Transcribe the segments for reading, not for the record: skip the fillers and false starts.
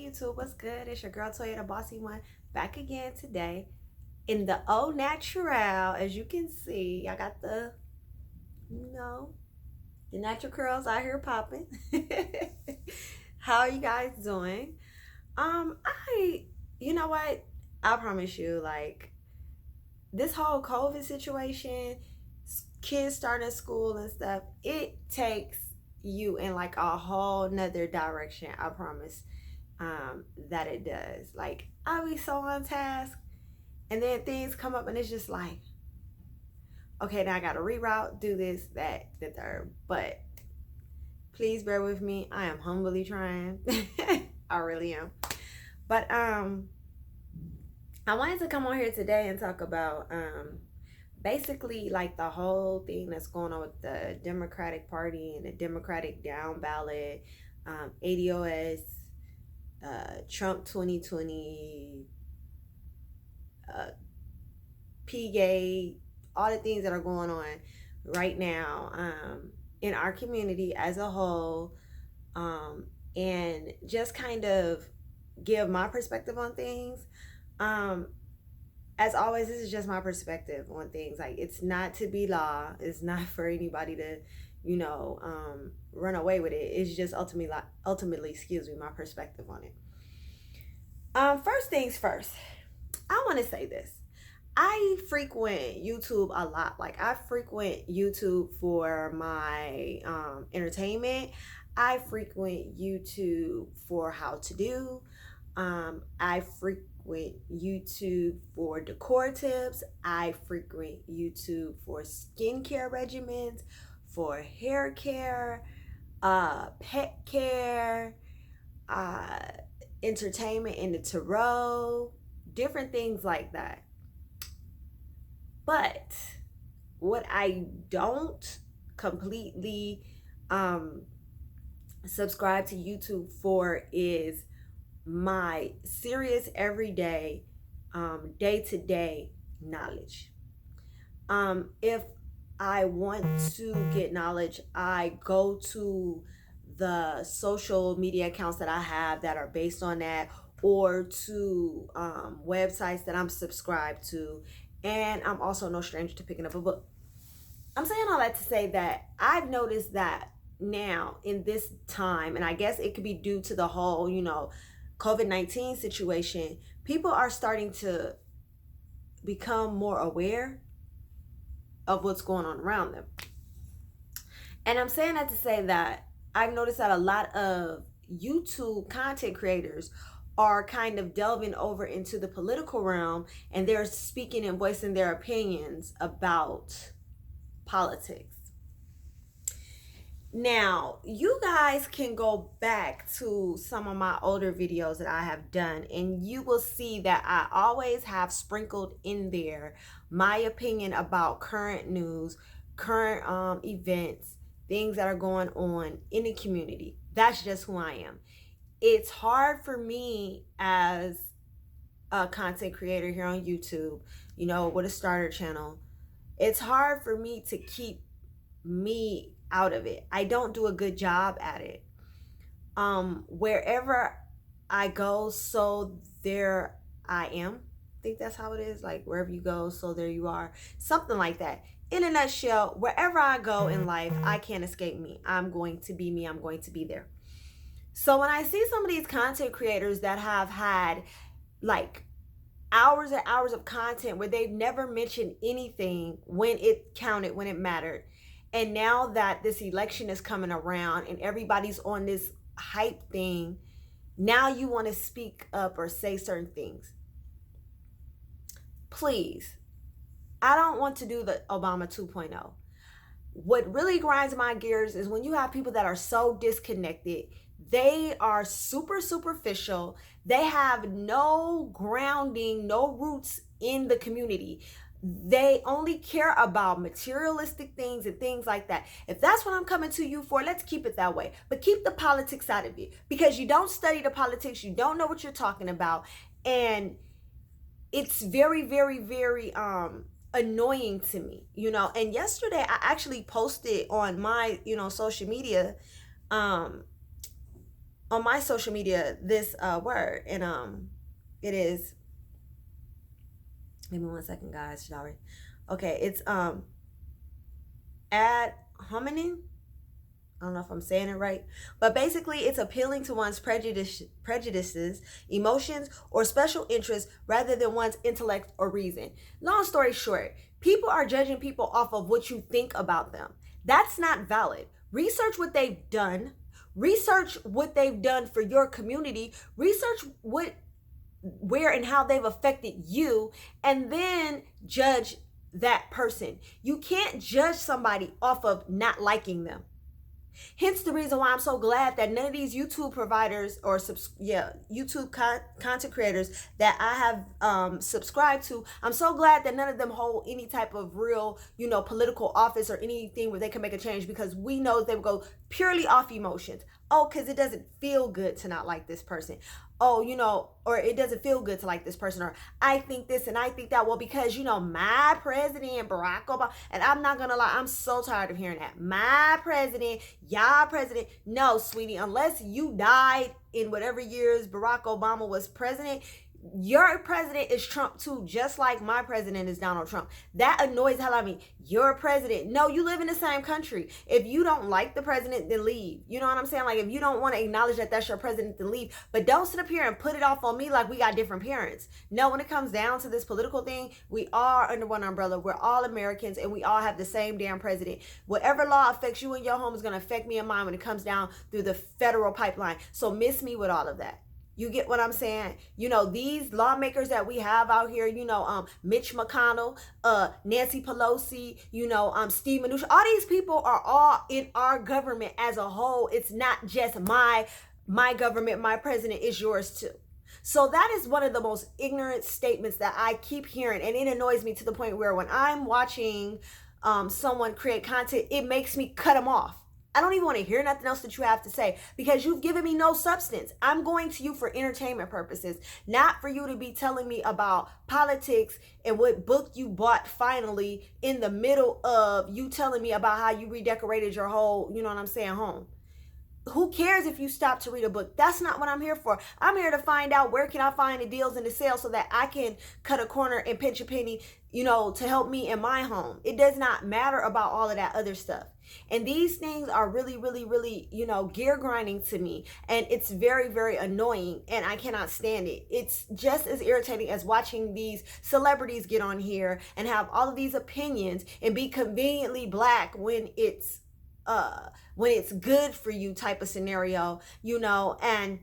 YouTube, what's good? It's your girl Toya, the bossy one, back again today in the au natural. As you can see, I got the, the natural curls out here popping. How are you guys doing? I, you know what? I promise you, like, this whole COVID situation, kids starting school and stuff, it takes you in like a whole nother direction. I promise that it does. Like, I be so on task, and then things come up, and it's just like, okay, now I gotta reroute, do this, that, the third. But please bear with me. I am humbly trying. I really am. But I wanted to come on here today and talk about basically like the whole thing that's going on with the Democratic Party and the Democratic down ballot, ADOS, Trump 2020, P-Gate, all the things that are going on right now in our community as a whole, and just kind of give my perspective on things. As always, this is just my perspective on things. Like, it's not to be law. It's not for anybody to, run away with it. It's just ultimately, my perspective on it. First things first, I want to say this. I frequent YouTube a lot. Like, I frequent YouTube for my entertainment. I frequent YouTube for how to do. I frequent YouTube for decor tips. I frequent YouTube for skincare regimens, for hair care, pet care, entertainment in the tarot, different things like that. But what I don't completely subscribe to YouTube for is my serious everyday, day-to-day knowledge. If I want to get knowledge, I go to the social media accounts that I have that are based on that, or to websites that I'm subscribed to. And I'm also no stranger to picking up a book. I'm saying all that to say that I've noticed that now in this time, and I guess it could be due to the whole, COVID-19 situation, people are starting to become more aware of what's going on around them. And I'm saying that to say that I've noticed that a lot of YouTube content creators are kind of delving over into the political realm, and they're speaking and voicing their opinions about politics. Now, you guys can go back to some of my older videos that I have done, and you will see that I always have sprinkled in there my opinion about current news, current events, things that are going on in the community. That's just who I am. It's hard for me as a content creator here on YouTube, with a starter channel. It's hard for me to keep me out of it. I don't do a good job at it. Wherever I go, so there I am. I think that's how it is. Like, wherever you go, so there you are. Something like that. In a nutshell, wherever I go in life, I can't escape me. I'm going to be me. I'm going to be there. So when I see some of these content creators that have had like hours and hours of content where they've never mentioned anything when it counted, when it mattered, and now that this election is coming around and everybody's on this hype thing, now you want to speak up or say certain things. Please, I don't want to do the Obama 2.0. What really grinds my gears is when you have people that are so disconnected. They are super superficial. They have no grounding, no roots in the community. They only care about materialistic things and things like that. If that's what I'm coming to you for, let's keep it that way. But keep the politics out of it, because you don't study the politics. You don't know what you're talking about. And it's very, very, very annoying to me, And yesterday I actually posted on my, social media, on my social media this word, and it is, give me 1 second, guys. Sorry. Okay, it's ad hominem. I don't know if I'm saying it right, but basically it's appealing to one's prejudices, emotions, or special interests rather than one's intellect or reason. Long story short, people are judging people off of what you think about them. That's not valid. Research what they've done. Research what they've done for your community. Research where and how they've affected you, and then judge that person. You can't judge somebody off of not liking them. Hence the reason why I'm so glad that none of these YouTube providers or YouTube content creators that I have subscribed to, I'm so glad that none of them hold any type of real, political office or anything where they can make a change, because we know they will go purely off emotions. Oh, because it doesn't feel good to not like this person. Oh, or it doesn't feel good to like this person, or I think this and I think that. Well, because, my president, Barack Obama, and I'm not going to lie, I'm so tired of hearing that. My president, y'all president. No, sweetie, unless you died in whatever years Barack Obama was president, your president is Trump too, just like my president is Donald Trump. That annoys the hell out of me. Your president. No, you live in the same country. If you don't like the president, then leave. You know what I'm saying? Like, if you don't want to acknowledge that that's your president, then leave. But don't sit up here and put it off on me like we got different parents. No, when it comes down to this political thing, we are under one umbrella. We're all Americans, and we all have the same damn president. Whatever law affects you and your home is going to affect me and mine when it comes down through the federal pipeline. So miss me with all of that. You get what I'm saying? These lawmakers that we have out here, Mitch McConnell, Nancy Pelosi, Steve Mnuchin, all these people are all in our government as a whole. It's not just my government, my president is yours too. So that is one of the most ignorant statements that I keep hearing, and it annoys me to the point where when I'm watching someone create content, it makes me cut them off. I don't even want to hear nothing else that you have to say, because you've given me no substance. I'm going to you for entertainment purposes, not for you to be telling me about politics and what book you bought finally in the middle of you telling me about how you redecorated your whole, home. Who cares if you stop to read a book? That's not what I'm here for. I'm here to find out where can I find the deals and the sales so that I can cut a corner and pinch a penny, to help me in my home. It does not matter about all of that other stuff. And these things are really, really, really, gear grinding to me. And it's very, very annoying. And I cannot stand it. It's just as irritating as watching these celebrities get on here and have all of these opinions and be conveniently black when it's good for you type of scenario, and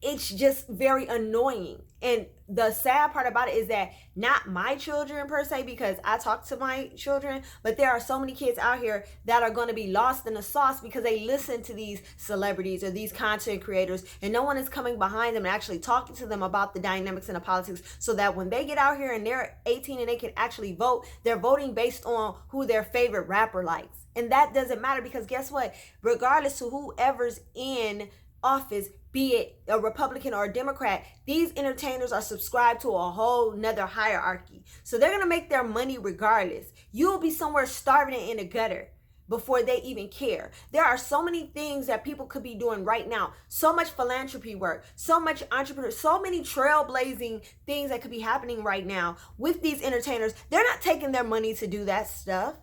it's just very annoying. And the sad part about it is that not my children per se, because I talk to my children, but there are so many kids out here that are going to be lost in the sauce because they listen to these celebrities or these content creators, and no one is coming behind them and actually talking to them about the dynamics and the politics, so that when they get out here and they're 18 and they can actually vote, they're voting based on who their favorite rapper likes. And that doesn't matter, because guess what? Regardless to whoever's in office, be it a Republican or a Democrat, these entertainers are subscribed to a whole nother hierarchy. So they're going to make their money regardless. You'll be somewhere starving in a gutter before they even care. There are so many things that people could be doing right now. So much philanthropy work, so much entrepreneur, so many trailblazing things that could be happening right now with these entertainers. They're not taking their money to do that stuff.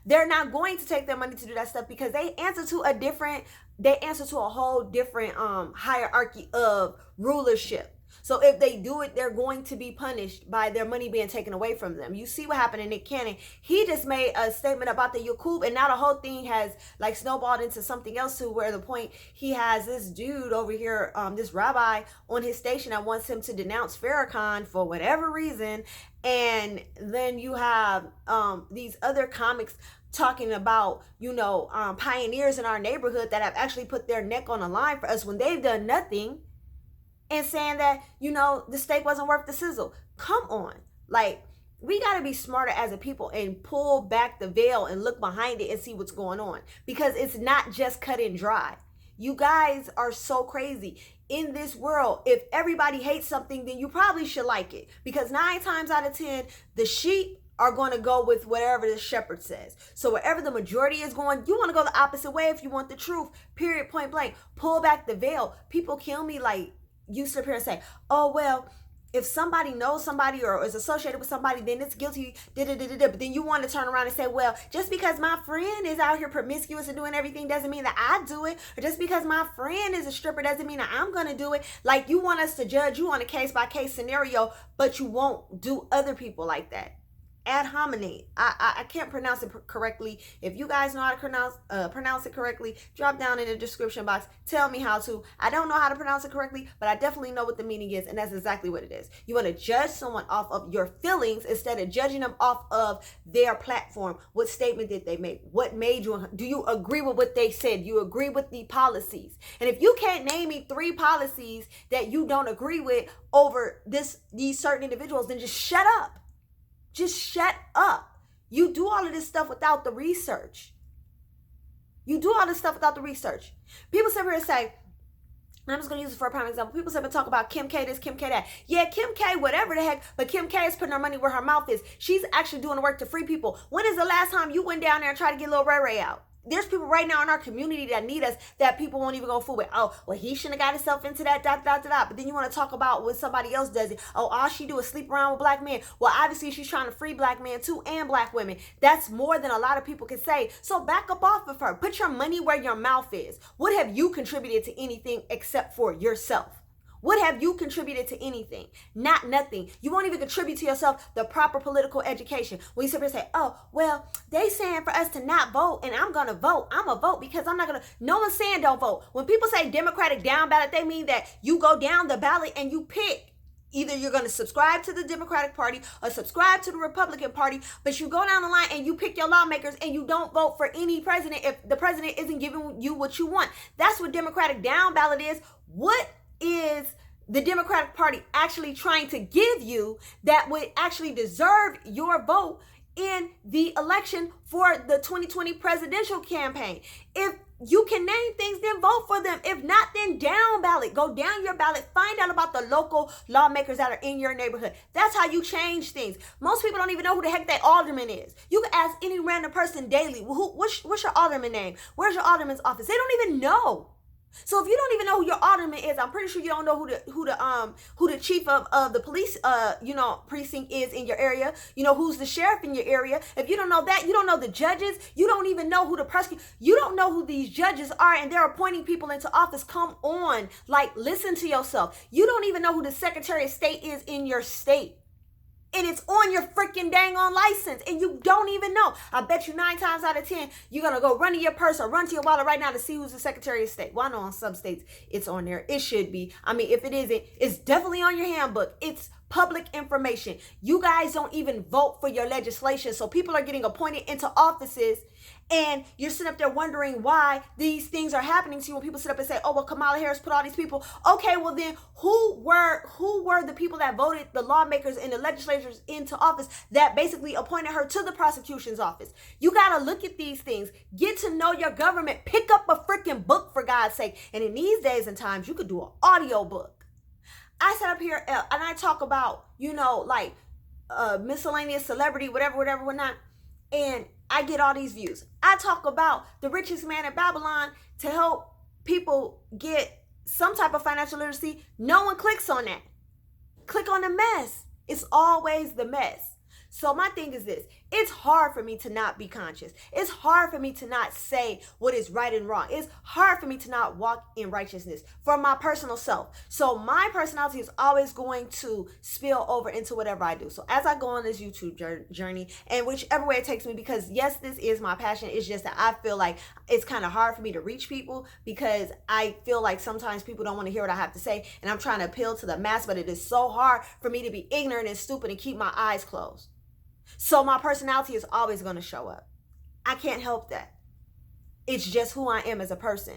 They're not going to take their money to do that stuff because they answer to a whole different hierarchy of rulership. So if they do it, they're going to be punished by their money being taken away from them. You see what happened to Nick Cannon. He just made a statement about the Yakub, and now the whole thing has like snowballed into something else, to where the point he has this dude over here, this rabbi on his station that wants him to denounce Farrakhan for whatever reason. And then you have these other comics talking about, pioneers in our neighborhood that have actually put their neck on the line for us when they've done nothing, and saying that, the steak wasn't worth the sizzle. Come on. Like, we got to be smarter as a people and pull back the veil and look behind it and see what's going on, because it's not just cut and dry. You guys are so crazy. In this world, if everybody hates something, then you probably should like it, because 9 times out of 10, the sheep are going to go with whatever the shepherd says. So wherever the majority is going, you want to go the opposite way if you want the truth. Period, point blank. Pull back the veil. People kill me like, you sit up here and say, oh, well, if somebody knows somebody or is associated with somebody, then it's guilty. But then you want to turn around and say, well, just because my friend is out here promiscuous and doing everything doesn't mean that I do it. Or just because my friend is a stripper doesn't mean that I'm going to do it. Like, you want us to judge you on a case-by-case scenario, but you won't do other people like that. Ad hominem. I can't pronounce it correctly. If you guys know how to pronounce it correctly, drop down in the description box. Tell me how to. I don't know how to pronounce it correctly, but I definitely know what the meaning is, and that's exactly what it is. You want to judge someone off of your feelings instead of judging them off of their platform. What statement did they make? What made you? Do you agree with what they said? You agree with the policies? And if you can't name me 3 policies that you don't agree with over these certain individuals, then just shut up. Just shut up. You do all of this stuff without the research. People sit here and say, and I'm just going to use it for a prime example. People sit here and talk about Kim K this, Kim K that. Yeah, Kim K, whatever the heck, but Kim K is putting her money where her mouth is. She's actually doing the work to free people. When is the last time you went down there and tried to get Lil Ray Ray out? There's people right now in our community that need us that people won't even go fool with. Oh, well, he shouldn't have got himself into that, But then you want to talk about when somebody else does it. Oh, all she do is sleep around with black men. Well, obviously she's trying to free black men too and black women. That's more than a lot of people can say. So back up off of her. Put your money where your mouth is. What have you contributed to anything except for yourself? What have you contributed to anything? Not nothing. You won't even contribute to yourself the proper political education. When you sit here and say, oh, well, they saying for us to not vote and I'm going to vote. I'm going to vote because I'm not going to. No one's saying don't vote. When people say Democratic down ballot, they mean that you go down the ballot and you pick. Either you're going to subscribe to the Democratic Party or subscribe to the Republican Party, but you go down the line and you pick your lawmakers and you don't vote for any president if the president isn't giving you what you want. That's what Democratic down ballot is. What is the Democratic Party actually trying to give you that would actually deserve your vote in the election for the 2020 presidential campaign? If you can name things, then vote for them. If not, then down ballot. Go down your ballot. Find out about the local lawmakers that are in your neighborhood. That's how you change things. Most people don't even know who the heck that alderman is. You can ask any random person daily, what's your alderman name? Where's your alderman's office? They don't even know. So if you don't even know who your alderman is, I'm pretty sure you don't know who the chief of the police precinct is in your area. You know who's the sheriff in your area. If you don't know that, you don't know the judges. You don't even know who the prosecutor. You don't know who these judges are, and they're appointing people into office. Come on, like, listen to yourself. You don't even know who the Secretary of State is in your state. And it's on your freaking dang on license. And you don't even know. I bet you 9 times out of 10, you're going to go run to your purse or run to your wallet right now to see who's the Secretary of State. Well, I know on some states it's on there. It should be. I mean, if it isn't, it's definitely on your handbook. It's public information. You guys don't even vote for your legislation. So people are getting appointed into offices. And you're sitting up there wondering why these things are happening to you when people sit up and say, oh, well, Kamala Harris put all these people. Okay, well, then who were the people that voted the lawmakers and the legislators into office that basically appointed her to the prosecution's office? You got to look at these things. Get to know your government. Pick up a freaking book, for God's sake. And in these days and times, you could do an audio book. I sat up here and I talk about, miscellaneous celebrity, whatever, whatnot. And I get all these views. I talk about the richest man in Babylon to help people get some type of financial literacy. No one clicks on that. Click on the mess. It's always the mess. So my thing is this. It's hard for me to not be conscious. It's hard for me to not say what is right and wrong. It's hard for me to not walk in righteousness for my personal self. So my personality is always going to spill over into whatever I do. So as I go on this YouTube journey, and whichever way it takes me, because yes, this is my passion. It's just that I feel like it's kind of hard for me to reach people because I feel like sometimes people don't want to hear what I have to say. And I'm trying to appeal to the mass, but it is so hard for me to be ignorant and stupid and keep my eyes closed. So my personality is always going to show up. I can't help that. It's just who I am as a person.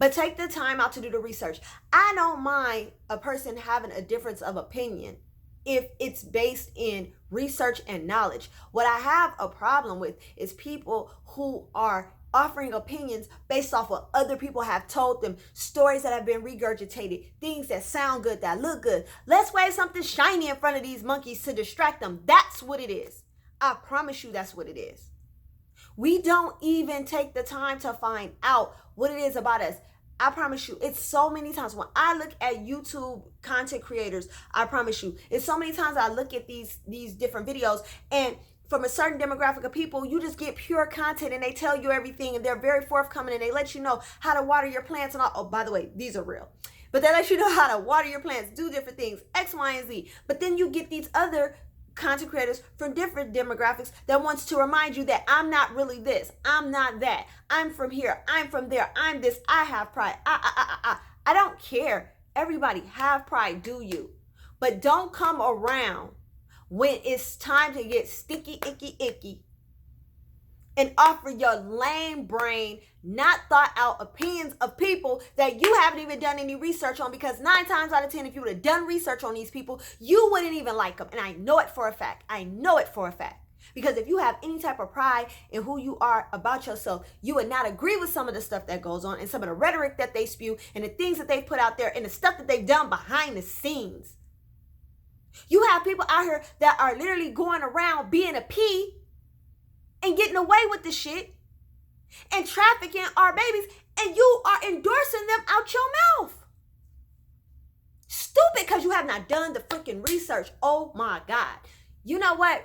But take the time out to do the research. I don't mind a person having a difference of opinion if it's based in research and knowledge. What I have a problem with is people who are offering opinions based off what other people have told them, stories that have been regurgitated, things that sound good, that look good. Let's wave something shiny in front of these monkeys to distract them. That's what it is. I promise you that's what it is. We don't even take the time to find out what it is about us. I promise you, it's so many times when I look at YouTube content creators, I promise you, it's so many times I look at these different videos, and from a certain demographic of people, you just get pure content and they tell you everything and they're very forthcoming and they let you know how to water your plants and all. Oh, by the way, these are real. But they let you know how to water your plants, do different things, X, Y, and Z. But then you get these other content creators from different demographics that wants to remind you that I'm not really this, I'm not that, I'm from here, I'm from there, I'm this, I have pride. I don't care. Everybody have pride, do you? But don't come around when it's time to get sticky, icky, and offer your lame brain, not thought out opinions of people that you haven't even done any research on, because 9 times out of 10, if you would have done research on these people, you wouldn't even like them. And I know it for a fact. I know it for a fact. Because if you have any type of pride in who you are about yourself, you would not agree with some of the stuff that goes on and some of the rhetoric that they spew and the things that they put out there and the stuff that they've done behind the scenes. You have people out here that are literally going around being a P and getting away with the shit and trafficking our babies, and you are endorsing them out your mouth. Stupid, because you have not done the freaking research. Oh my God. You know what?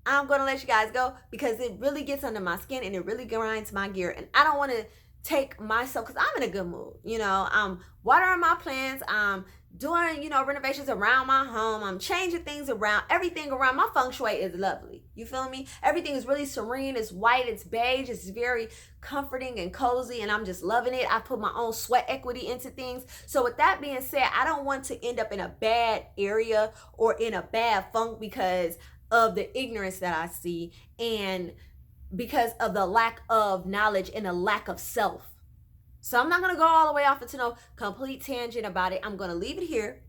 I'm going to let you guys go because it really gets under my skin and it really grinds my gear. And I don't want to take myself, because I'm in a good mood. You know, I'm watering my plants. I'm doing, renovations around my home. I'm changing things around. Everything around my feng shui is lovely. You feel me? Everything is really serene. It's white. It's beige. It's very comforting and cozy, and I'm just loving it. I put my own sweat equity into things. So with that being said, I don't want to end up in a bad area or in a bad funk because of the ignorance that I see and because of the lack of knowledge and the lack of self. So I'm not going to go all the way off into no complete tangent about it. I'm going to leave it here.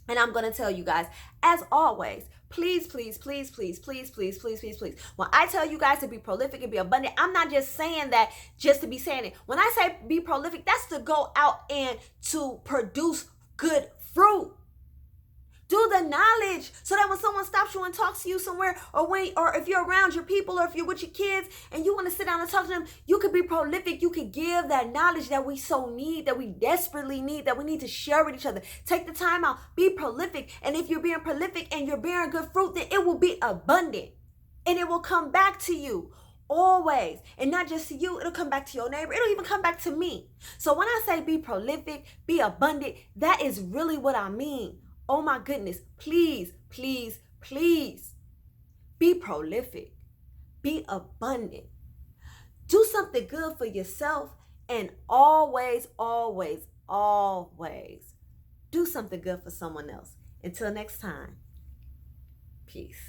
And I'm going to tell you guys, as always, please, please, please, please, please, please, please, please, please. When I tell you guys to be prolific and be abundant, I'm not just saying that just to be saying it. When I say be prolific, that's to go out and to produce good fruit. Do the knowledge so that when someone stops you and talks to you somewhere, or if you're around your people, or if you're with your kids and you want to sit down and talk to them, you could be prolific. You could give that knowledge that we so need, that we desperately need, that we need to share with each other. Take the time out. Be prolific. And if you're being prolific and you're bearing good fruit, then it will be abundant. And it will come back to you. Always. And not just to you, it'll come back to your neighbor. It'll even come back to me. So when I say be prolific, be abundant, that is really what I mean. Oh my goodness, please, please, please be prolific, be abundant, do something good for yourself, and always, always, always do something good for someone else. Until next time, peace.